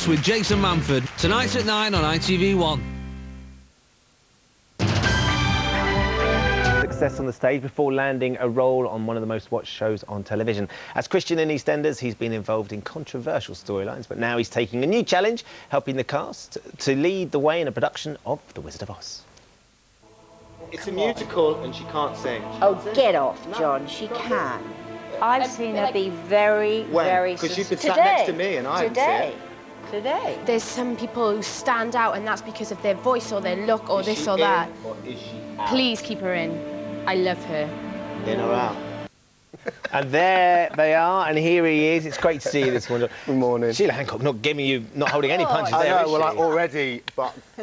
with Jason Manford. Tonight at 9 on ITV1. Success on the stage before landing a role on one of the most watched shows on television. As Christian in EastEnders, he's been involved in controversial storylines, but now he's taking a new challenge, helping the cast to lead the way in a production of The Wizard of Oz. It's a musical and she can't sing. Oh, get off, John. She can. I've seen her be very, very... Because you've been sat next to me and I haven't seen it. Today. There's some people who stand out and that's because of their voice or their look or this or that. Or is she out? Please keep her in. I love her. In or out? And there they are, and here he is. It's great to see you this morning. Good morning. Sheila Hancock not holding any punches I there, know, is well, she? I already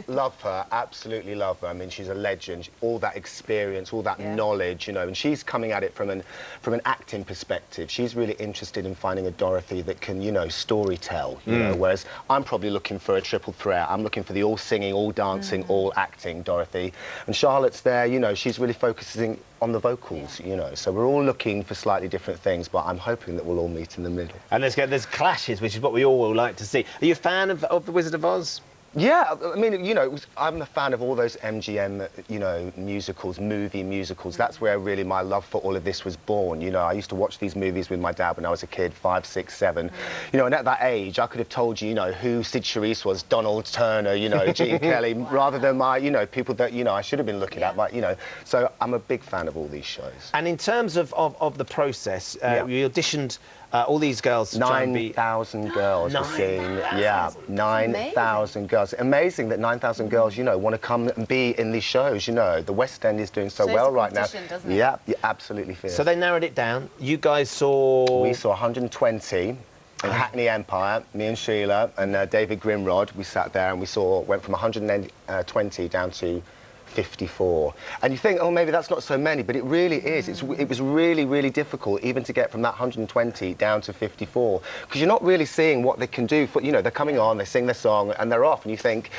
love her, absolutely love her. I mean, she's a legend. All that experience, all that knowledge, you know, and she's coming at it from an acting perspective. She's really interested in finding a Dorothy that can, you know, story tell, you know, whereas I'm probably looking for a triple threat. I'm looking for the all singing, all dancing, all acting Dorothy. And Charlotte's there, you know, she's really focusing on the vocals, you know, so we're all looking for slightly different things, but I'm hoping that we'll all meet in the middle. And there's clashes, which is what we all like to see. Are you a fan of The Wizard of Oz? Yeah, I mean, you know, I'm a fan of all those MGM, you know, musicals, movie musicals. That's where really my love for all of this was born. You know, I used to watch these movies with my dad when I was a kid, 5, 6, 7. You know, and at that age, I could have told you, you know, who Sid Charisse was, Donald Turner, you know, Gene Kelly, rather than my, you know, people that, you know, I should have been looking at, like, you know. So I'm a big fan of all these shows. And in terms of the process, you auditioned all these girls to 9,000 girls were seen. Yeah, 9,000 girls. Amazing that 9,000 girls, you know, want to come and be in these shows, you know. The West End is doing so well right now. Doesn't it? Yeah, you absolutely fierce. So they narrowed it down. You guys saw... We saw 120 in Hackney Empire, me and Sheila and David Grimrod. We sat there and went from 120 down to 54. And you think, oh, maybe that's not so many, but it really is. It was really, really difficult even to get from that 120 down to 54, because you're not really seeing what they can do. You know, they're coming on, they sing their song, and they're off, and you think,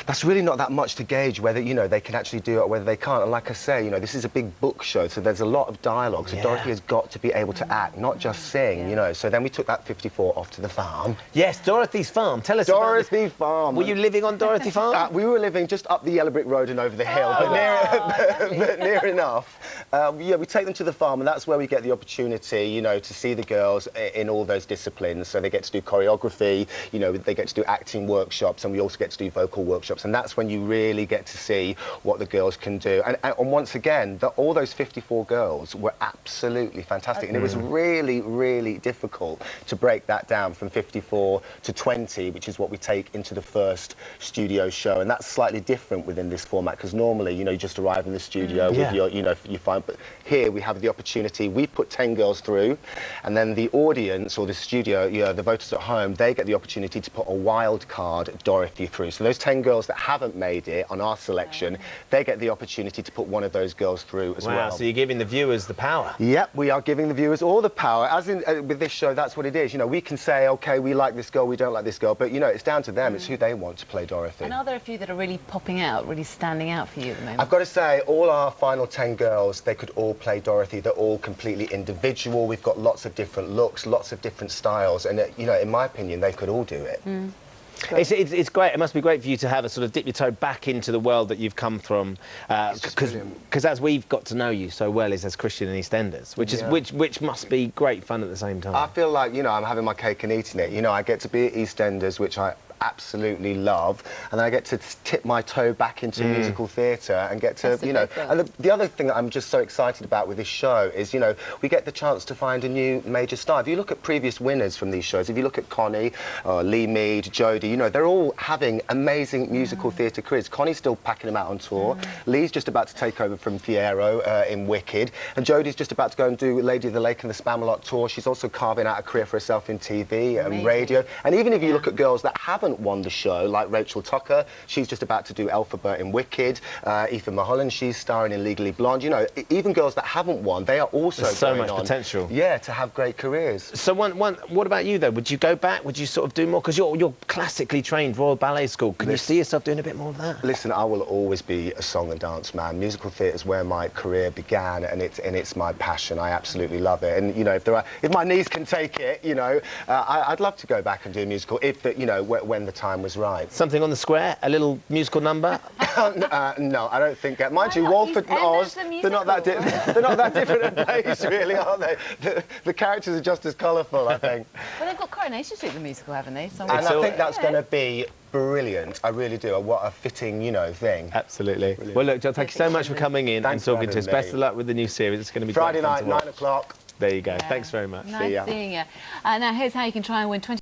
that's really not that much to gauge whether, you know, they can actually do it or whether they can't. And like I say, you know, this is a big book show, so there's a lot of dialogue. So Dorothy has got to be able to act, not just sing, you know. So then we took that 54 off to the farm. Yes, Dorothy's farm. Tell us Dorothy Farm. Were you living on Dorothy Farm? We were living just up the Yellow Brick Road and over the hill, but near enough. Yeah, we take them to the farm, and that's where we get the opportunity, you know, to see the girls in all those disciplines. So they get to do choreography, you know, they get to do acting workshops, and we also get to do vocal workshops. And that's when you really get to see what the girls can do. And once again, all those 54 girls were absolutely fantastic. And it was really, really difficult to break that down from 54 to 20, which is what we take into the first studio show. And that's slightly different within this format, because normally, you know, you just arrive in the studio with your, you know, you find. But here we have the opportunity. We put 10 girls through, and then the audience or the studio, you know, the voters at home, they get the opportunity to put a wild card Dorothy through. So those 10 girls that haven't made it on our selection, they get the opportunity to put one of those girls through as well. Wow, so you're giving the viewers the power. Yep, we are giving the viewers all the power. As in, with this show, that's what it is. You know, we can say, OK, we like this girl, we don't like this girl, but, you know, it's down to them. It's who they want to play Dorothy. And are there a few that are really popping out, really standing out for you at the moment? I've got to say, all our final 10 girls, they could all play Dorothy. They're all completely individual. We've got lots of different looks, lots of different styles, and, you know, in my opinion, they could all do it. It's great. It must be great for you to have a sort of dip your toe back into the world that you've come from, because as we've got to know you so well is as Christian in EastEnders, which must be great fun at the same time. I feel like, you know, I'm having my cake and eating it. You know, I get to be at EastEnders, which I absolutely love, and then I get to tip my toe back into musical theatre and get to, you know, and the other thing that I'm just so excited about with this show is, you know, we get the chance to find a new major star. If you look at previous winners from these shows, if you look at Connie, Lee Mead, Jodie, you know, they're all having amazing musical theatre careers. Connie's still packing them out on tour. Lee's just about to take over from Fiyero in Wicked, and Jodie's just about to go and do Lady of the Lake and the Spamalot tour. She's also carving out a career for herself in TV and radio. And even if you look at girls that haven't haven't won the show, like Rachel Tucker. She's just about to do Elphaba in Wicked. Ethan Mulholland, she's starring in Legally Blonde. You know, even girls that haven't won, they are also There's so going much on, potential. Yeah, to have great careers. So what about you, though? Would you go back? Would you sort of do more? Because you're classically trained, Royal Ballet School. Can you see yourself doing a bit more of that? Listen, I will always be a song and dance man. Musical theatre is where my career began, and it's my passion. I absolutely love it. And you know, if my knees can take it, you know, I'd love to go back and do a musical if you know, when the time was right. Something on the square, a little musical number. No, I don't think. Mind you, Walford and Oz, they're not that different a place, really, are they? The characters are just as colourful, I think. Well, they've got Coronation Street, the musical, haven't they? And I think that's going to be brilliant. I really do. What a fitting, you know, thing. Absolutely. Brilliant. Well, look, John, thank you so much for coming in and talking to us. Best of luck with the new series. It's going to be Friday great fun night, to watch. 9 o'clock. There you go. Thanks very much. Nice seeing you. Now, here's how you can try and win 20